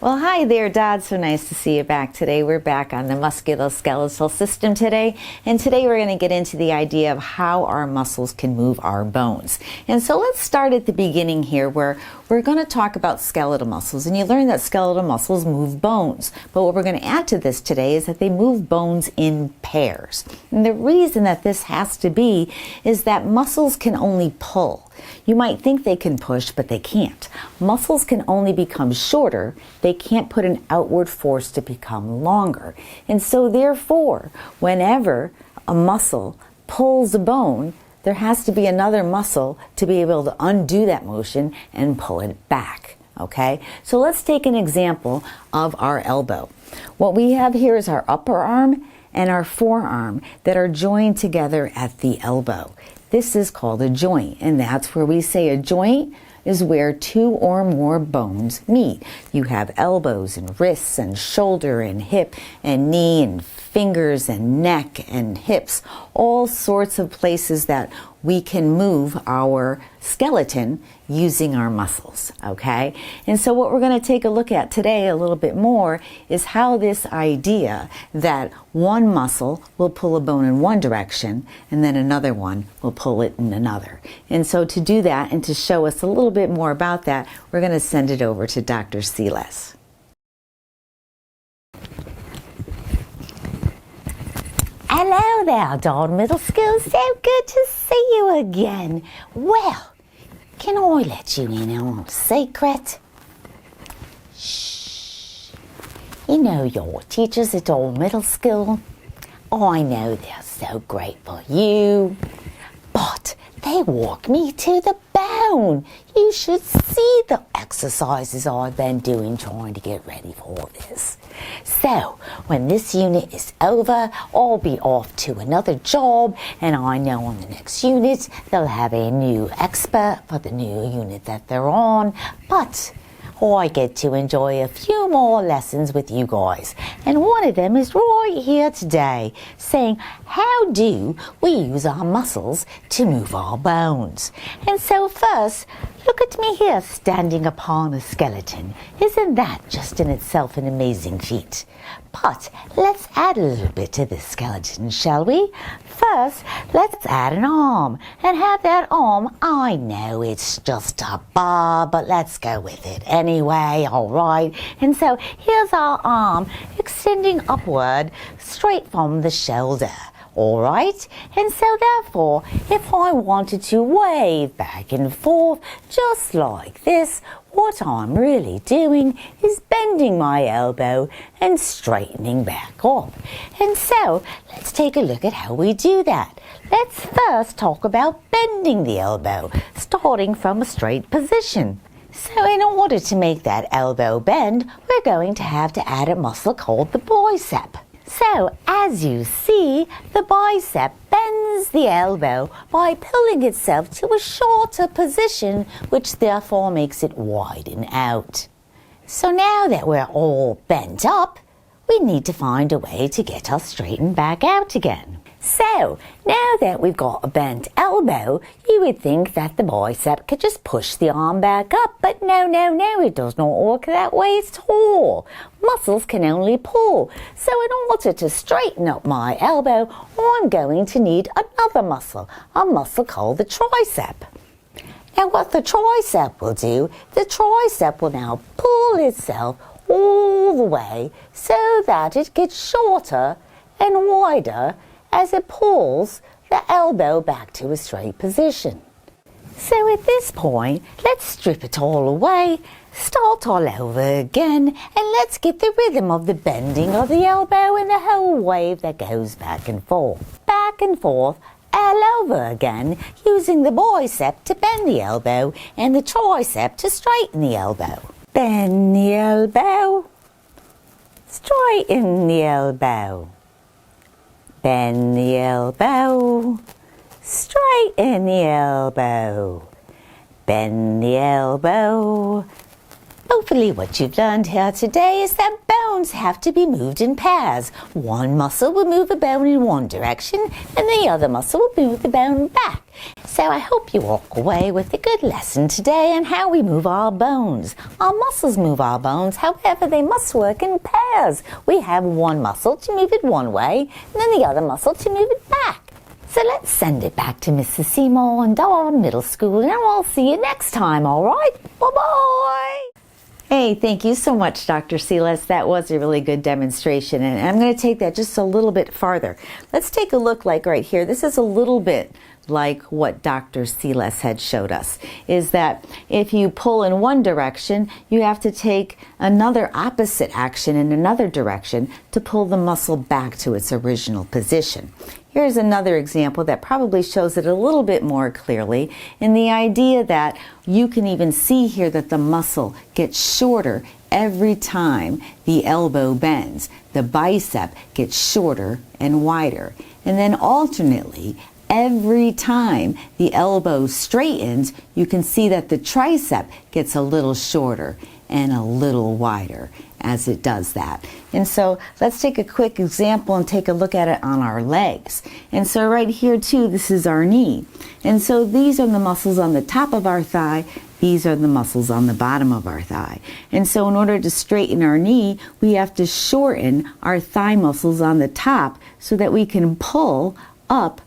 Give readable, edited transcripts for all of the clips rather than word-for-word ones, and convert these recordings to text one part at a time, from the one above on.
Well, hi there, Dad. So nice to see you back today. We're back on the musculoskeletal system today, and today we're going to get into the idea of how our muscles can move our bones. And so let's start at the beginning here, where we're going to talk about skeletal muscles, and you learn that skeletal muscles move bones. But what we're going to add to this today is that they move bones in pairs. And the reason that this has to be is that muscles can only pull. You might think they can push, but they can't. Muscles can only become shorter. They can't put an outward force to become longer. And so therefore, whenever a muscle pulls a bone, there has to be another muscle to be able to undo that motion and pull it back. Okay? So let's take an example of our elbow. What we have here is our upper arm and our forearm that are joined together at the elbow. This is called a joint, and that's where we say a joint is where two or more bones meet. You have elbows and wrists and shoulder and hip and knee and fingers and neck and hips, all sorts of places that we can move our skeleton using our muscles, okay? And so what we're going to take a look at today a little bit more is how this idea that one muscle will pull a bone in one direction and then another one will pull it in another. And so to do that and to show us a little bit more about that, we're going to send it over to Dr. Seeless. Hello there, Dawn Middle School. So good to see you again. Well, can I let you in on a secret? Shh. You know your teachers at Dawn Middle School? I know they're so great for you, but they walk me to the bone. You should see the exercises I've been doing trying to get ready for this. So, when this unit is over, I'll be off to another job, and I know on the next unit they'll have a new expert for the new unit that they're on, but I get to enjoy a few more lessons with you guys. And one of them is right here today, saying, how do we use our muscles to move our bones? And so first, look at me here standing upon a skeleton. Isn't that just in itself an amazing feat? But let's add a little bit to this skeleton, shall we? First, let's add an arm. And have that arm, I know it's just a bar, but let's go with it anyway, all right? And so here's our arm extending upward straight from the shoulder. All right, and so therefore, if I wanted to wave back and forth just like this, what I'm really doing is bending my elbow and straightening back up. And so, let's take a look at how we do that. Let's first talk about bending the elbow, starting from a straight position. So in order to make that elbow bend, we're going to have to add a muscle called the bicep. So, as you see, the bicep bends the elbow by pulling itself to a shorter position, which therefore makes it widen out. So now that we're all bent up, we need to find a way to get us straightened back out again. So, now that we've got a bent elbow, you would think that the bicep could just push the arm back up, but no, it does not work that way at all. Muscles can only pull. So in order to straighten up my elbow, I'm going to need another muscle, a muscle called the tricep. Now what the tricep will do, the tricep will now pull itself all the way so that it gets shorter and wider as it pulls the elbow back to a straight position. So at this point, let's strip it all away, start all over again, and let's get the rhythm of the bending of the elbow and the whole wave that goes back and forth, all over again, using the bicep to bend the elbow and the tricep to straighten the elbow. Bend the elbow, straighten the elbow. Bend the elbow, straighten the elbow. Bend the elbow, Hopefully what you've learned here today is that bones have to be moved in pairs. One muscle will move a bone in one direction and the other muscle will move the bone back. So I hope you walk away with a good lesson today on how we move our bones. Our muscles move our bones, however they must work in pairs. We have one muscle to move it one way and then the other muscle to move it back. So let's send it back to Mrs. Seymour and our middle school and I'll see you next time, all right? Bye-bye! Hey, thank you so much, Dr. Seeless. That was a really good demonstration, and I'm going to take that just a little bit farther. Let's take a look like right here. This is a little bit like what Dr. Seeless had showed us, is that if you pull in one direction, you have to take another opposite action in another direction to pull the muscle back to its original position. Here's another example that probably shows it a little bit more clearly in the idea that you can even see here that the muscle gets shorter every time the elbow bends. The bicep gets shorter and wider. And then alternately, every time the elbow straightens, you can see that the tricep gets a little shorter and a little wider as it does that. And so let's take a quick example and take a look at it on our legs. And so right here too, this is our knee. And so these are the muscles on the top of our thigh. These are the muscles on the bottom of our thigh. And so in order to straighten our knee, we have to shorten our thigh muscles on the top so that we can pull up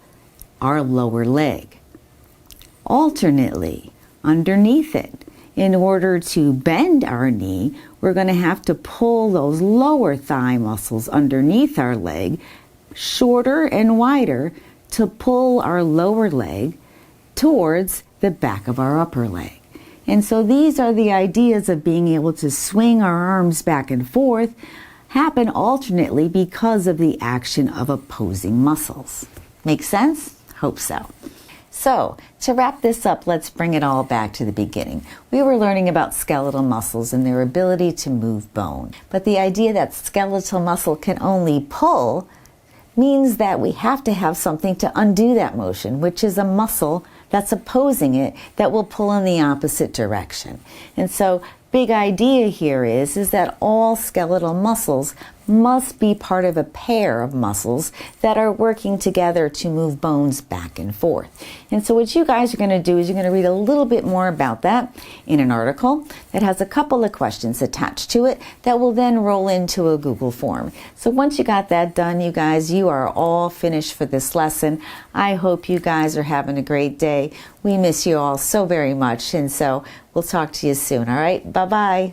our lower leg. Alternately, underneath it, in order to bend our knee, we're going to have to pull those lower thigh muscles underneath our leg shorter and wider to pull our lower leg towards the back of our upper leg. And so these are the ideas of being able to swing our arms back and forth happen alternately because of the action of opposing muscles. Make sense? Hope so. So, to wrap this up, let's bring it all back to the beginning. We were learning about skeletal muscles and their ability to move bone. But the idea that skeletal muscle can only pull means that we have to have something to undo that motion, which is a muscle that's opposing it that will pull in the opposite direction. And so, big idea here is that all skeletal muscles must be part of a pair of muscles that are working together to move bones back and forth. And so what you guys are going to do is you're going to read a little bit more about that in an article that has a couple of questions attached to it that will then roll into a Google form. So once you got that done, you guys, you are all finished for this lesson. I hope you guys are having a great day. We miss you all so very much, and so we'll talk to you soon, all right? Bye-bye.